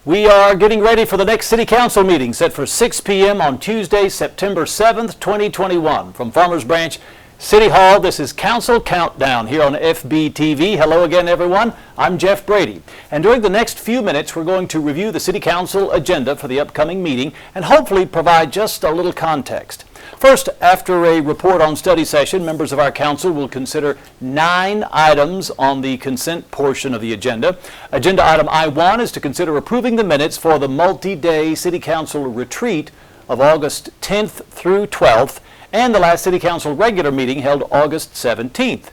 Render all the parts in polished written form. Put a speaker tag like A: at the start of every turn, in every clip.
A: We are getting ready for the next City Council meeting set for 6 p.m. on Tuesday, September 7th, 2021. From Farmers Branch City Hall, this is Council Countdown here on FBTV. Hello again, everyone. I'm Jeff Brady. And during the next few minutes, we're going to review the City Council agenda for the upcoming meeting and hopefully provide just a little context. First, after a report on study session, members of our council will consider 9 items on the consent portion of the agenda. Agenda item I-1 is to consider approving the minutes for the multi-day City Council retreat of August 10th through 12th and the last City Council regular meeting held August 17th.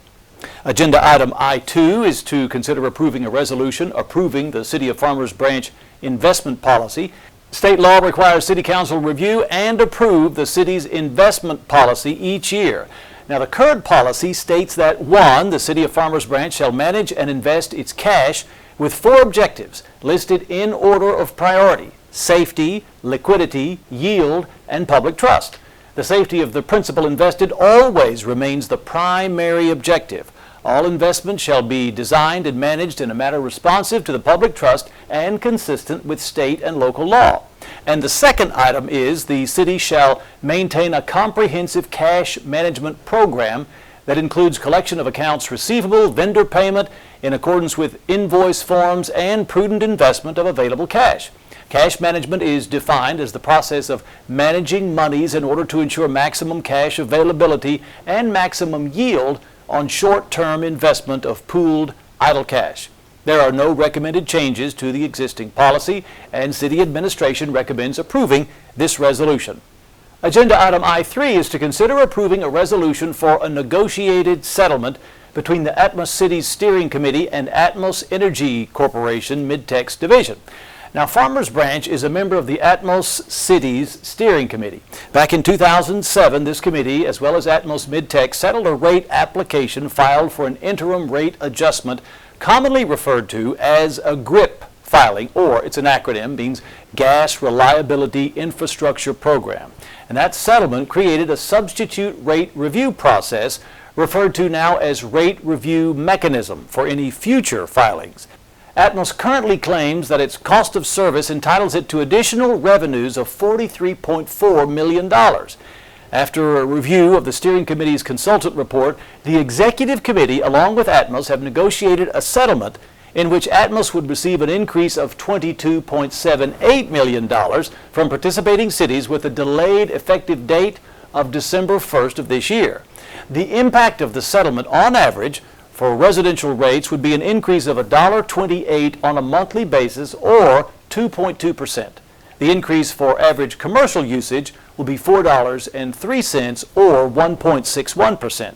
A: Agenda item I-2 is to consider approving a resolution approving the City of Farmers Branch investment policy. State law requires City Council review and approve the city's investment policy each year. Now, the current policy states that 1, the City of Farmers Branch shall manage and invest its cash with 4 objectives listed in order of priority: safety, liquidity, yield, and public trust. The safety of the principal invested always remains the primary objective. All investments shall be designed and managed in a manner responsive to the public trust and consistent with state and local law. And the second item is the city shall maintain a comprehensive cash management program that includes collection of accounts receivable, vendor payment in accordance with invoice forms, and prudent investment of available cash. Cash management is defined as the process of managing monies in order to ensure maximum cash availability and maximum yield on short-term investment of pooled idle cash. There are no recommended changes to the existing policy, and City Administration recommends approving this resolution. Agenda item I-3 is to consider approving a resolution for a negotiated settlement between the Atmos Cities Steering Committee and Atmos Energy Corporation Mid-Tex Division. Now, Farmers Branch is a member of the Atmos Cities Steering Committee. Back in 2007, this committee, as well as Atmos Mid-Tex, settled a rate application filed for an interim rate adjustment, commonly referred to as a GRIP filing, or it's an acronym, means Gas Reliability Infrastructure Program. And that settlement created a substitute rate review process, referred to now as rate review mechanism, for any future filings. Atmos currently claims that its cost of service entitles it to additional revenues of $43.4 million. After a review of the steering committee's consultant report, the executive committee, along with Atmos, have negotiated a settlement in which Atmos would receive an increase of $22.78 million from participating cities with a delayed effective date of December 1st of this year. The impact of the settlement, on average, for residential rates would be an increase of $1.28 on a monthly basis, or 2.2%. The increase for average commercial usage will be $4.03, or 1.61%.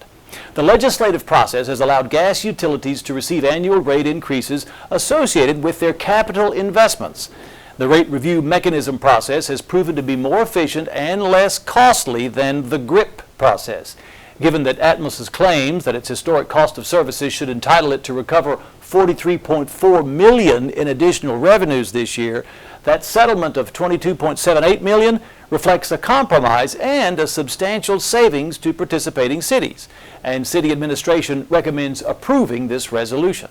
A: The legislative process has allowed gas utilities to receive annual rate increases associated with their capital investments. The rate review mechanism process has proven to be more efficient and less costly than the GRIP process. Given that Atmos claims that its historic cost of services should entitle it to recover $43.4 million in additional revenues this year, that settlement of $22.78 million reflects a compromise and a substantial savings to participating cities. And City Administration recommends approving this resolution.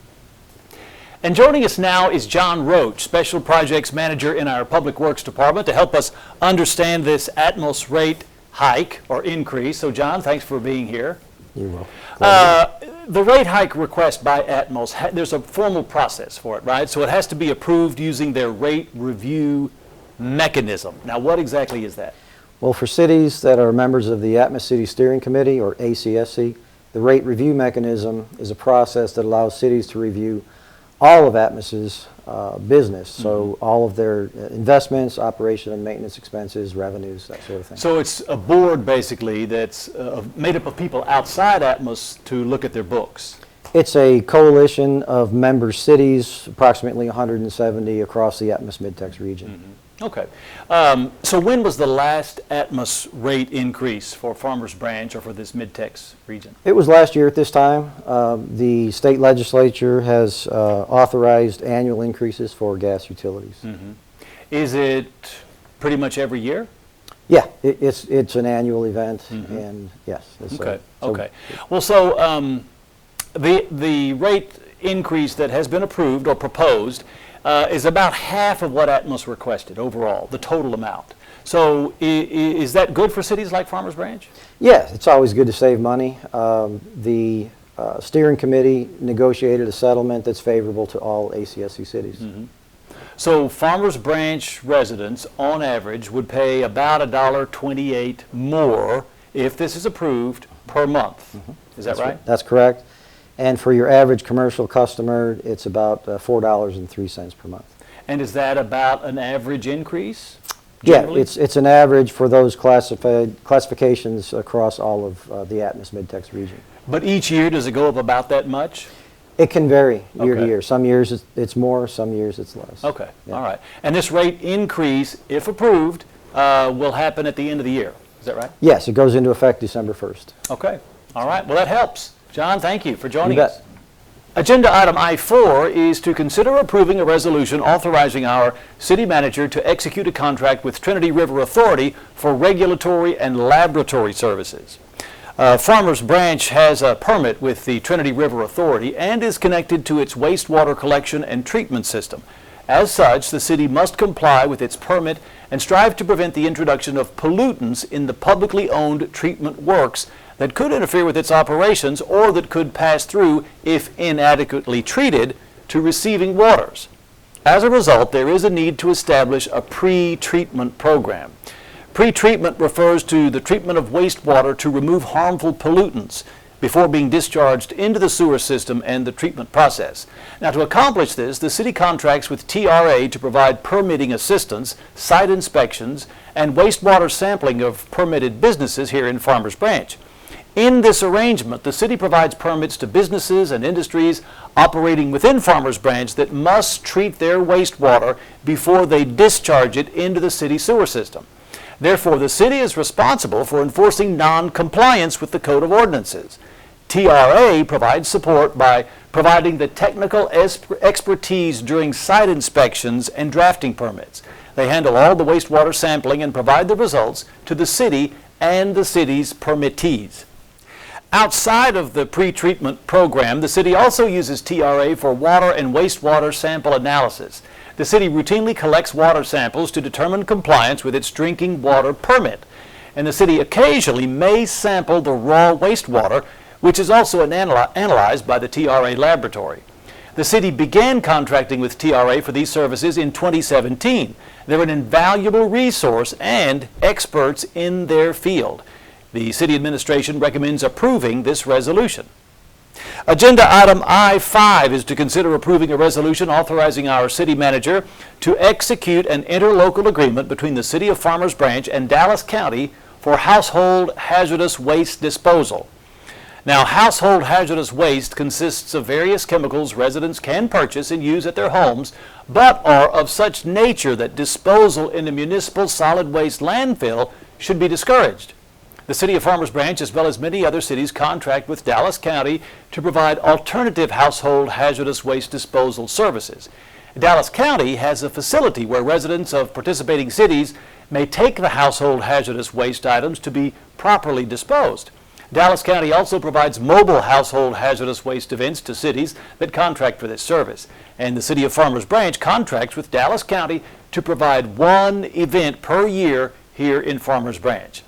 A: And joining us now is John Roach, Special Projects Manager in our Public Works Department, to help us understand this Atmos rate hike or increase. So, John, thanks for being here.
B: You're welcome.
A: The rate hike request by Atmos, there's a formal process for it, right? So it has to be approved using their rate review mechanism. Now, what exactly is that?
B: Well, for cities that are members of the Atmos City Steering Committee, or ACSC, the rate review mechanism is a process that allows cities to review all of Atmos's business, so all of their investments, operation and maintenance expenses, revenues, that sort of thing.
A: So it's a board basically that's made up of people outside Atmos to look at their books.
B: It's a coalition of member cities, approximately 170 across the Atmos Mid-Tex region.
A: Okay. So when was the last Atmos rate increase for Farmers Branch or for this Mid-Tex region?
B: It was last year at this time. The state legislature has authorized annual increases for gas utilities.
A: Is it pretty much every year?
B: Yeah, it's an annual event, and yes.
A: Okay. Well, so the rate increase that has been approved or proposed is about half of what Atmos requested overall, the total amount. So is that good for cities like Farmers Branch?
B: Yes, it's always good to save money. The steering committee negotiated a settlement that's favorable to all ACSC cities.
A: Mm-hmm. So Farmers Branch residents, on average, would pay about $1.28 more if this is approved per month.
B: Mm-hmm.
A: Is that right?
B: That's correct. And for your average commercial customer, it's about $4.03 per month.
A: And is that about an average increase?
B: Yeah,
A: Generally?
B: it's an average for those classifications across all of the Atmos Mid-Tex region.
A: But each year, does it go up about that much?
B: It can vary year
A: Okay.
B: to year. Some years it's more, some years it's less.
A: Okay,
B: Yeah.
A: all right. And this rate increase, if approved, will happen at the end of the year. Is that right?
B: Yes, it goes into effect December 1st.
A: Okay, all right. Well, that helps. John, thank you for joining
B: You
A: us.
B: bet.
A: Agenda item I-4 is to consider approving a resolution authorizing our city manager to execute a contract with Trinity River Authority for regulatory and laboratory services. Farmers Branch has a permit with the Trinity River Authority and is connected to its wastewater collection and treatment system. As such, the city must comply with its permit and strive to prevent the introduction of pollutants in the publicly owned treatment works that could interfere with its operations or that could pass through, if inadequately treated, to receiving waters. As a result, there is a need to establish a pre-treatment program. Pre-treatment refers to the treatment of wastewater to remove harmful pollutants before being discharged into the sewer system and the treatment process. Now, to accomplish this, the city contracts with TRA to provide permitting assistance, site inspections, and wastewater sampling of permitted businesses here in Farmers Branch. In this arrangement, the city provides permits to businesses and industries operating within Farmers Branch that must treat their wastewater before they discharge it into the city sewer system. Therefore, the city is responsible for enforcing non-compliance with the Code of Ordinances. TRA provides support by providing the technical expertise during site inspections and drafting permits. They handle all the wastewater sampling and provide the results to the city and the city's permittees. Outside of the pre-treatment program, the city also uses TRA for water and wastewater sample analysis. The city routinely collects water samples to determine compliance with its drinking water permit. And the city occasionally may sample the raw wastewater, which is also analyzed by the TRA laboratory. The city began contracting with TRA for these services in 2017. They're an invaluable resource and experts in their field. The city administration recommends approving this resolution. Agenda item I-5 is to consider approving a resolution authorizing our city manager to execute an interlocal agreement between the city of Farmers Branch and Dallas County for household hazardous waste disposal. Now, household hazardous waste consists of various chemicals residents can purchase and use at their homes, but are of such nature that disposal in a municipal solid waste landfill should be discouraged. The city of Farmers Branch, as well as many other cities, contract with Dallas County to provide alternative household hazardous waste disposal services. Dallas County has a facility where residents of participating cities may take the household hazardous waste items to be properly disposed. Dallas County also provides mobile household hazardous waste events to cities that contract for this service. And the city of Farmers Branch contracts with Dallas County to provide one event per year here in Farmers Branch.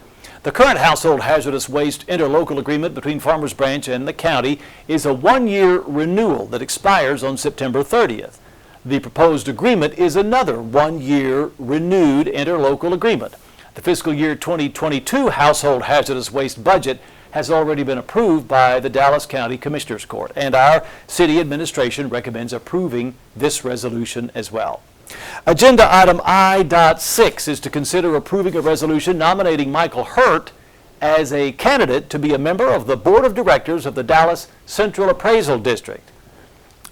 A: The current household hazardous waste interlocal agreement between Farmers Branch and the county is a one-year renewal that expires on September 30th. The proposed agreement is another one-year renewed interlocal agreement. The fiscal year 2022 household hazardous waste budget has already been approved by the Dallas County Commissioners Court, and our city administration recommends approving this resolution as well. Agenda item I.6 is to consider approving a resolution nominating Michael Hurt as a candidate to be a member of the Board of Directors of the Dallas Central Appraisal District.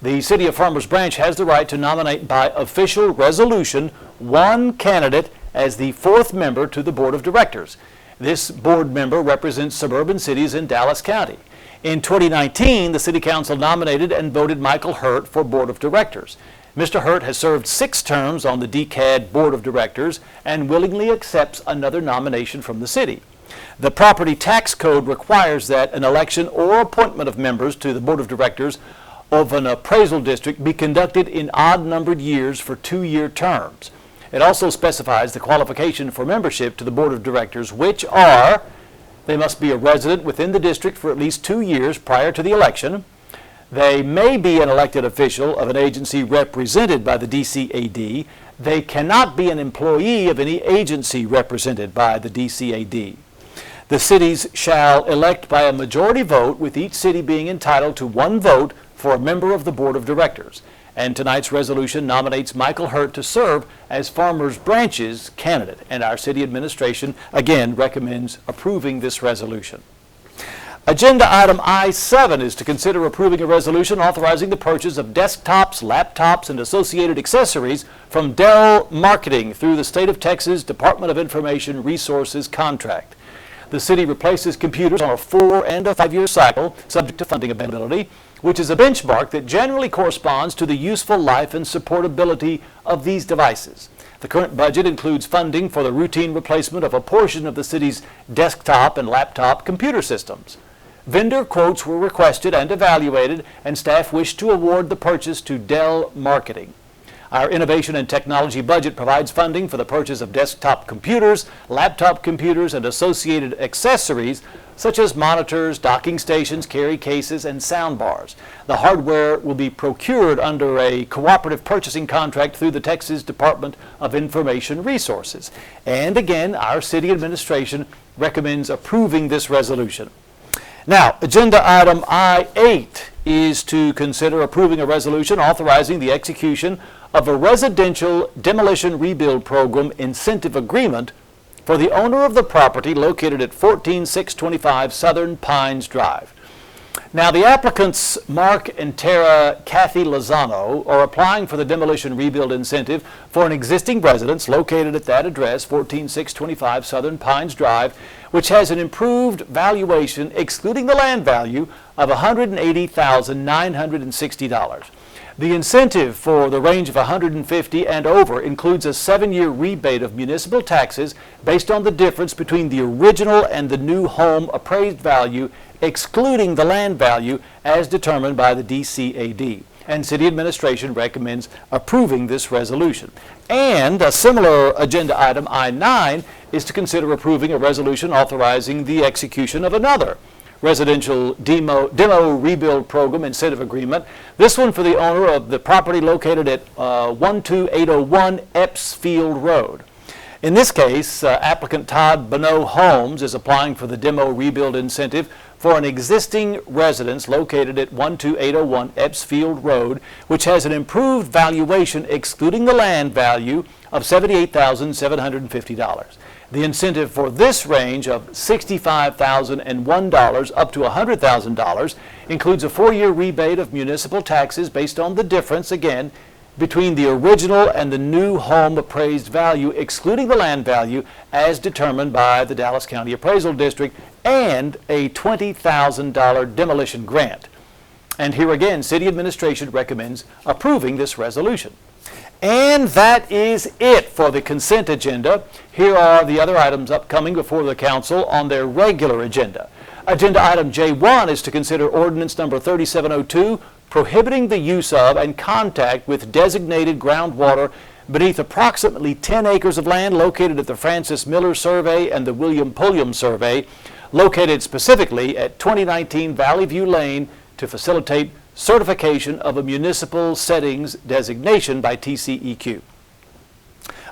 A: The city of Farmers Branch has the right to nominate by official resolution one candidate as the fourth member to the Board of Directors. This board member represents suburban cities in Dallas County. In 2019, the City Council nominated and voted Michael Hurt for Board of Directors. Mr. Hurt has served 6 terms on the DCAD Board of Directors and willingly accepts another nomination from the city. The Property Tax Code requires that an election or appointment of members to the Board of Directors of an appraisal district be conducted in odd-numbered years for 2-year terms. It also specifies the qualification for membership to the Board of Directors, which are: they must be a resident within the district for at least 2 years prior to the election. They may be an elected official of an agency represented by the DCAD. They cannot be an employee of any agency represented by the DCAD. The cities shall elect by a majority vote, with each city being entitled to 1 vote for a member of the Board of Directors. And tonight's resolution nominates Michael Hurt to serve as Farmers Branch's candidate. And our city administration, again, recommends approving this resolution. Agenda item I-7 is to consider approving a resolution authorizing the purchase of desktops, laptops, and associated accessories from Dell Marketing through the State of Texas Department of Information Resources contract. The city replaces computers on a 4- and 5-year cycle, subject to funding availability, which is a benchmark that generally corresponds to the useful life and supportability of these devices. The current budget includes funding for the routine replacement of a portion of the city's desktop and laptop computer systems. Vendor quotes were requested and evaluated, and staff wished to award the purchase to Dell Marketing. Our innovation and technology budget provides funding for the purchase of desktop computers, laptop computers, and associated accessories such as monitors, docking stations, carry cases, and sound bars. The hardware will be procured under a cooperative purchasing contract through the Texas Department of Information Resources. And again, our city administration recommends approving this resolution. Now, agenda item I-8 is to consider approving a resolution authorizing the execution of a residential demolition rebuild program incentive agreement for the owner of the property located at 14625 Southern Pines Drive. Now, the applicants, Mark and Tara Kathy Lozano, are applying for the demolition rebuild incentive for an existing residence located at that address, 14625 Southern Pines Drive, which has an improved valuation, excluding the land value, of $180,960. The incentive for the range of $150,000 and over includes a 7-year rebate of municipal taxes based on the difference between the original and the new home appraised value, excluding the land value as determined by the DCAD. And city administration recommends approving this resolution. And a similar agenda item, I-9, is to consider approving a resolution authorizing the execution of another residential demo rebuild program incentive agreement. This one for the owner of the property located at 12801 Epps Field Road. In this case, applicant Todd Bonneau Holmes is applying for the demo rebuild incentive for an existing residence located at 12801 Epps Field Road, which has an improved valuation excluding the land value of $78,750. The incentive for this range of $65,001 up to $100,000 includes a 4-year rebate of municipal taxes based on the difference, again, between the original and the new home appraised value, excluding the land value as determined by the Dallas County Appraisal District, and a $20,000 demolition grant. And here again, city administration recommends approving this resolution. And that is it for the consent agenda. Here are the other items upcoming before the council on their regular agenda. Agenda item J1 is to consider ordinance number 3702, prohibiting the use of and contact with designated groundwater beneath approximately 10 acres of land located at the Francis Miller Survey and the William Pulliam Survey, located specifically at 2019 Valley View Lane, to facilitate certification of a municipal settings designation by TCEQ.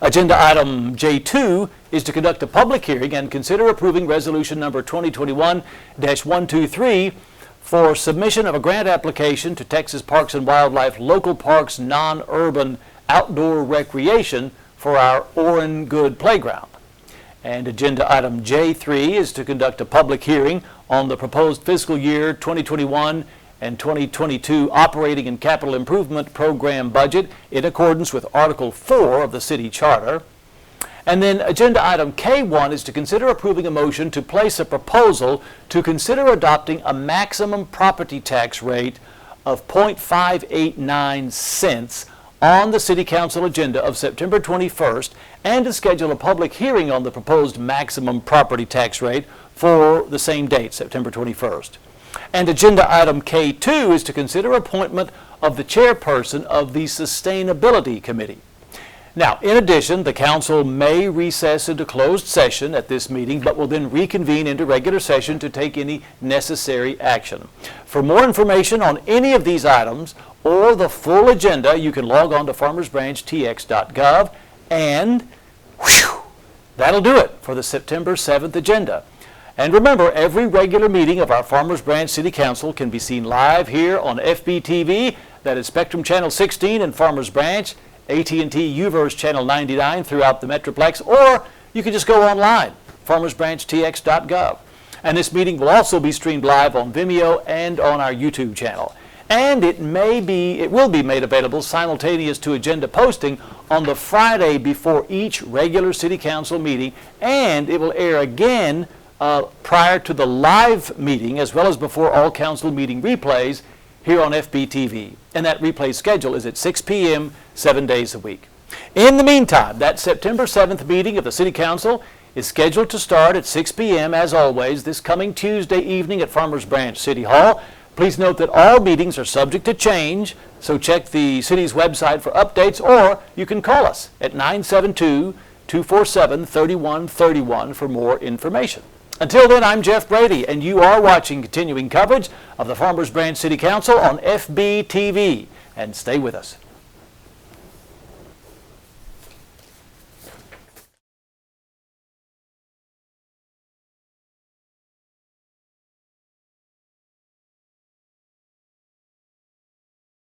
A: Agenda item J2 is to conduct a public hearing and consider approving resolution number 2021-123 for submission of a grant application to Texas Parks and Wildlife Local Parks Non-Urban Outdoor Recreation for our Orrin Good Playground. And agenda item J3 is to conduct a public hearing on the proposed fiscal year 2021 and 2022 operating and capital improvement program budget in accordance with Article 4 of the City Charter. And then agenda item K1 is to consider approving a motion to place a proposal to consider adopting a maximum property tax rate of 0.589 cents on the City Council agenda of September 21st and to schedule a public hearing on the proposed maximum property tax rate for the same date, September 21st. And agenda item K2 is to consider appointment of the chairperson of the Sustainability Committee. Now, in addition, the council may recess into closed session at this meeting, but will then reconvene into regular session to take any necessary action. For more information on any of these items or the full agenda, you can log on to farmersbranchtx.gov, and that'll do it for the September 7th agenda. And remember, every regular meeting of our Farmers Branch City Council can be seen live here on FBTV, that is Spectrum Channel 16 in Farmers Branch, AT&T UVerse Channel 99 throughout the Metroplex, or you can just go online, farmersbranchtx.gov. And this meeting will also be streamed live on Vimeo and on our YouTube channel. And it will be made available simultaneous to agenda posting on the Friday before each regular City Council meeting, and it will air again prior to the live meeting, as well as before all council meeting replays here on FBTV. And that replay schedule is at 6 p.m., 7 days a week. In the meantime, that September 7th meeting of the City Council is scheduled to start at 6 p.m. as always this coming Tuesday evening at Farmers Branch City Hall. Please note that all meetings are subject to change, so check the city's website for updates, or you can call us at 972-247-3131 for more information. Until then, I'm Jeff Brady, and you are watching continuing coverage of the Farmers Branch City Council on FBTV. And stay with us.